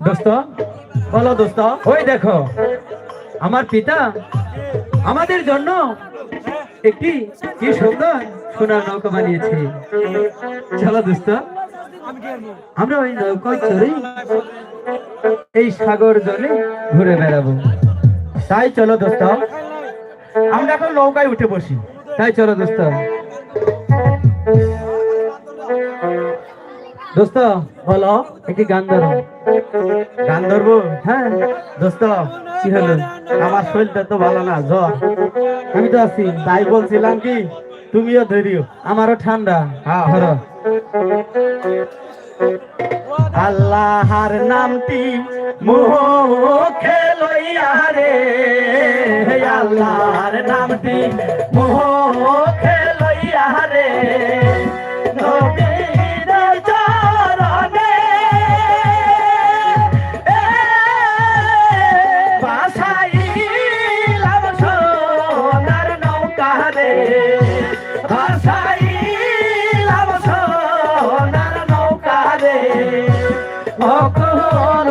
দোস্ত বলো দোস্ত। ওই দেখো আমার পিতা আমাদের জন্য একটি কি সুন্দর সোনার নৌকা বানিয়েছে। চলো দোস্ত আমরা ওই নৌকায় চড়ে এই সাগর জলে ঘুরে বেড়াবো। তাই চলো দোস্ত আমরা এখন নৌকায় উঠে বসি। তাই চলো দোস্ত। দোস্ত বলো একটি গান ধরো। গান ধরবো? হ্যাঁ দোস্ত। কি হলো? আমার শরীরটা তো ভালো না, জ্বর। আমি তো আছি, তাই বলছিলাম কি তুমিও ধরিও। আমারও ঠান্ডা। হ্যাঁ ধরো। আল্লাহর নামটি মুখে লইয়া রে, আল্লাহর নামটি মুখে লইয়া রে, নবীর চরণে ভাসাইলাম সোনার নৌকা রে, ভাসাইলাম সোনার নৌকা রে, অকুর